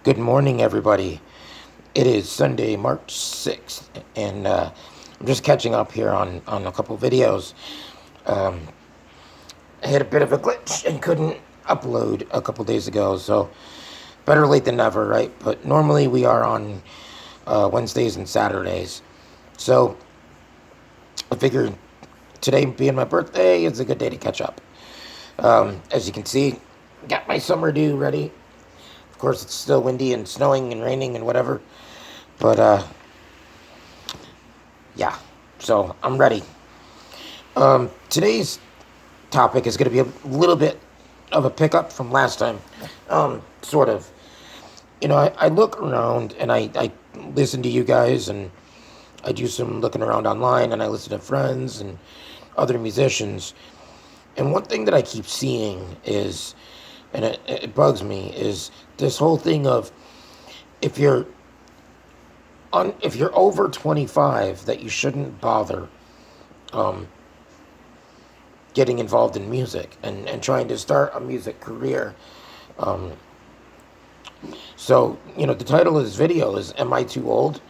Good morning, everybody. It is Sunday, March 6th, and I'm just catching up here on a couple videos. I had a bit of a glitch and couldn't upload a couple days ago, so better late than never, right? But normally we are on Wednesdays and Saturdays. So I figured today being my birthday is a good day to catch up. As you can see, got my summer do ready. Of course, it's still windy and snowing and raining and whatever, but yeah, so I'm ready. Today's topic is going to be a little bit of a pickup from last time. Sort of. I look around and I listen to you guys, and I do some looking around online, and I listen to friends and other musicians. And one thing that I keep seeing is, and it bugs me, is this whole thing of if you're if you're over 25, that you shouldn't bother getting involved in music and trying to start a music career. So, the title of this video is Am I Too Old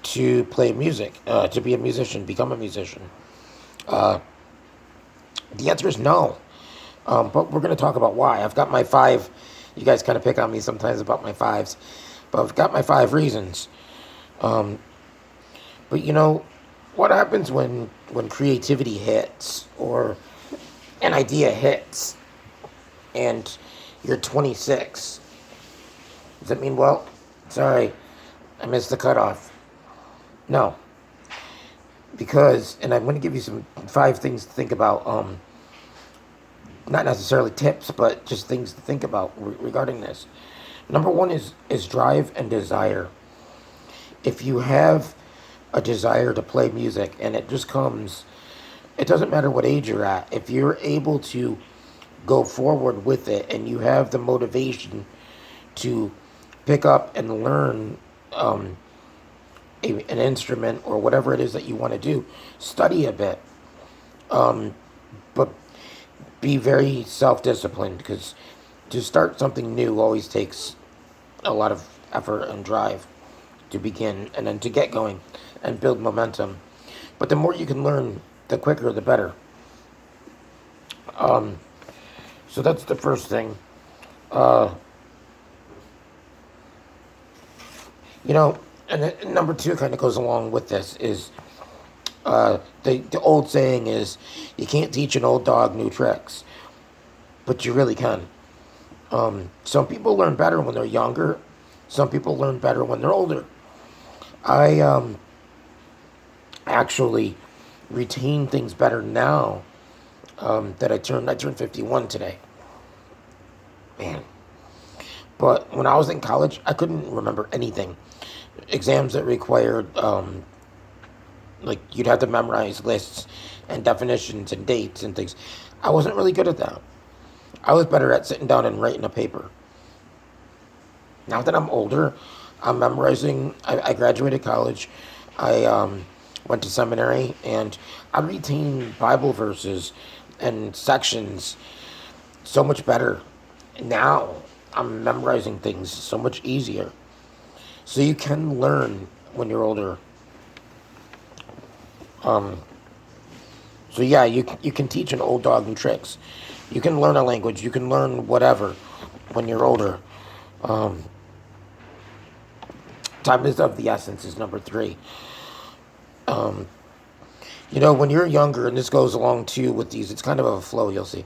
to Play Music, to be a musician, become a musician? The answer is no. But we're going to talk about why. I've got my five. You guys kind of pick on me sometimes about my fives, but I've got my five reasons. But what happens when creativity hits or an idea hits and you're 26? Does that mean, well, sorry, I missed the cutoff? No, because, and I'm going to give you some five things to think about. Not necessarily tips, but just things to think about regarding this. Number one is drive and desire. If you have a desire to play music and it just comes, it doesn't matter what age you're at. If you're able to go forward with it and you have the motivation to pick up and learn an instrument or whatever it is that you want to do, study a bit, but be very self-disciplined, because to start something new always takes a lot of effort and drive to begin and then to get going and build momentum. But the more you can learn, the quicker the better. So that's the first thing. Uh, and number two kind of goes along with this is the old saying is you can't teach an old dog new tricks, but you really can. Some people learn better when they're younger. Some people learn better when they're older. I actually retain things better now that I turned 51 today. Man. But when I was in college, I couldn't remember anything. Exams that required, like, you'd have to memorize lists and definitions and dates and things. I wasn't really good at that. I was better at sitting down and writing a paper. Now that I'm older, I'm memorizing. I graduated college. I went to seminary, and I retain Bible verses and sections so much better. Now I'm memorizing things so much easier. So you can learn when you're older. So yeah, you can teach an old dog new tricks. You can learn a language. You can learn whatever when you're older. Time is of the essence is number three. When you're younger, and this goes along too with these, it's kind of a flow, you'll see.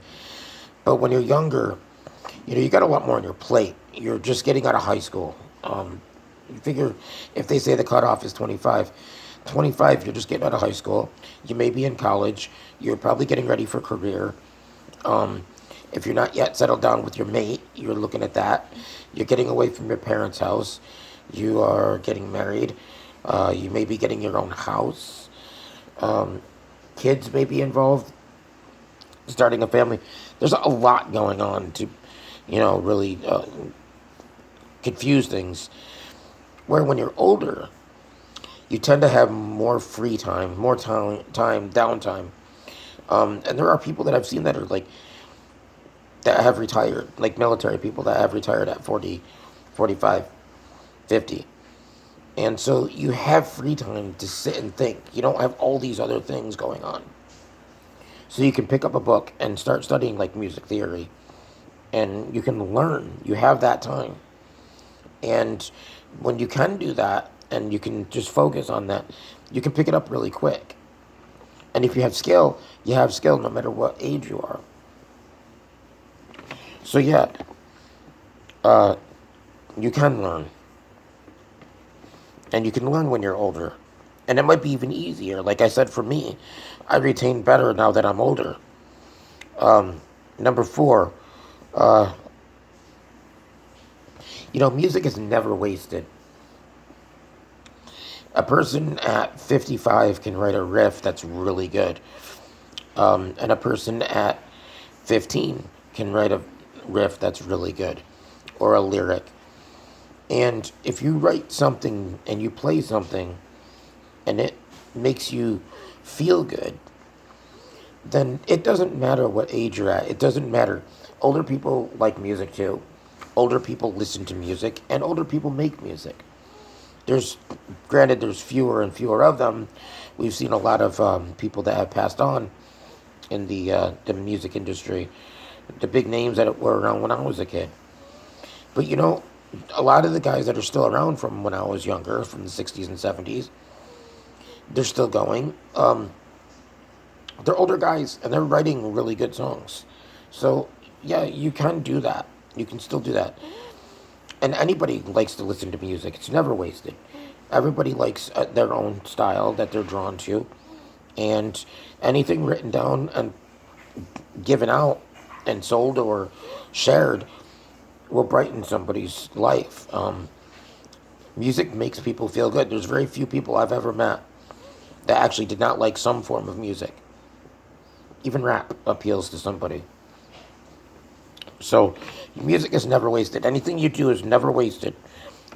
But when you're younger, you got a lot more on your plate. You're just getting out of high school. You figure if they say the cutoff is 25, 25, you're just getting out of high school. You may be in college. You're probably getting ready for career. If you're not yet settled down with your mate, you're looking at that. You're getting away from your parents' house. You are getting married. You may be getting your own house. Kids may be involved, starting a family. There's a lot going on to, really confuse things. Where when you're older, you tend to have more free time, more downtime. And there are people that I've seen that are like that have retired, like military people that have retired at 40, 45, 50. And so you have free time to sit and think. You don't have all these other things going on. So you can pick up a book and start studying like music theory. And you can learn. You have that time. And when you can do that and you can just focus on that, you can pick it up really quick. And if you have skill no matter what age you are. So yeah, you can learn. And you can learn when you're older. And it might be even easier. Like I said, for me, I retain better now that I'm older. Number 4, music is never wasted. A person at 55 can write a riff that's really good. And a person at 15 can write a riff that's really good. Or a lyric. And if you write something and you play something and it makes you feel good, then it doesn't matter what age you're at. It doesn't matter. Older people like music too. Older people listen to music, and older people make music. Granted, there's fewer and fewer of them. We've seen a lot of people that have passed on in the music industry, the big names that were around when I was a kid. But a lot of the guys that are still around from when I was younger, from the 60s and 70s, they're still going. They're older guys, and they're writing really good songs. So, yeah, you can do that. You can still do that. And anybody likes to listen to music. It's never wasted. Everybody likes their own style that they're drawn to. And anything written down and given out and sold or shared will brighten somebody's life. Music makes people feel good. There's very few people I've ever met that actually did not like some form of music. Even rap appeals to somebody. So, music is never wasted. Anything you do is never wasted.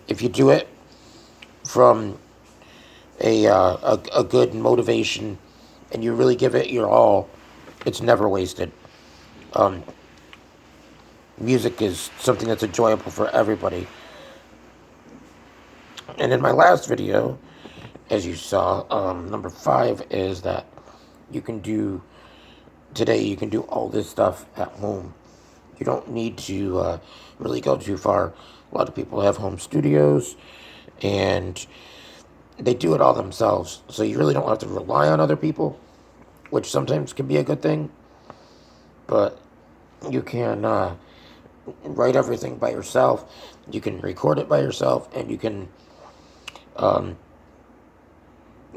If you do it from a good motivation and you really give it your all, it's never wasted. Music is something that's enjoyable for everybody. And in my last video, as you saw, number 5 is that you can do all this stuff at home. You don't need to really go too far. A lot of people have home studios, and they do it all themselves. So you really don't have to rely on other people, which sometimes can be a good thing. But you can write everything by yourself. You can record it by yourself, and you can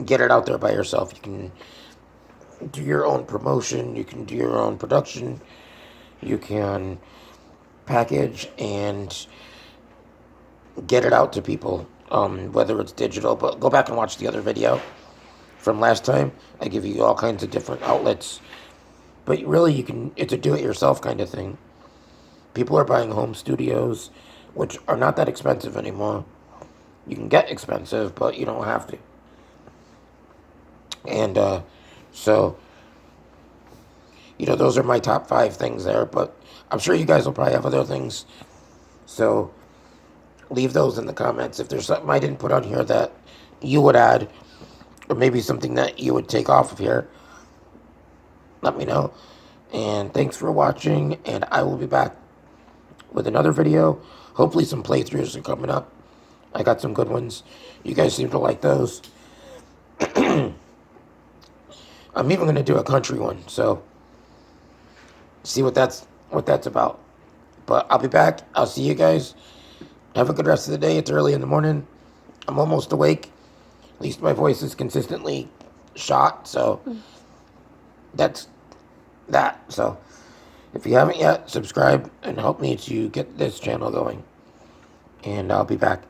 get it out there by yourself. You can do your own promotion. You can do your own production. You can package and get it out to people, whether it's digital. But go back and watch the other video from last time. I give you all kinds of different outlets. But really, it's a do-it-yourself kind of thing. People are buying home studios, which are not that expensive anymore. You can get expensive, but you don't have to. And so, those are my top 5 things there. But I'm sure you guys will probably have other things. So leave those in the comments. If there's something I didn't put on here that you would add, or maybe something that you would take off of here, let me know. And thanks for watching, and I will be back with another video. Hopefully some playthroughs are coming up. I got some good ones. You guys seem to like those. I'm even going to do a country one, so see what that's about. But I'll be back. I'll see you guys. Have a good rest of the day. It's early in the morning. I'm almost awake. At least my voice is consistently shot, so that's that. So if you haven't yet, subscribe and help me to get this channel going. And I'll be back.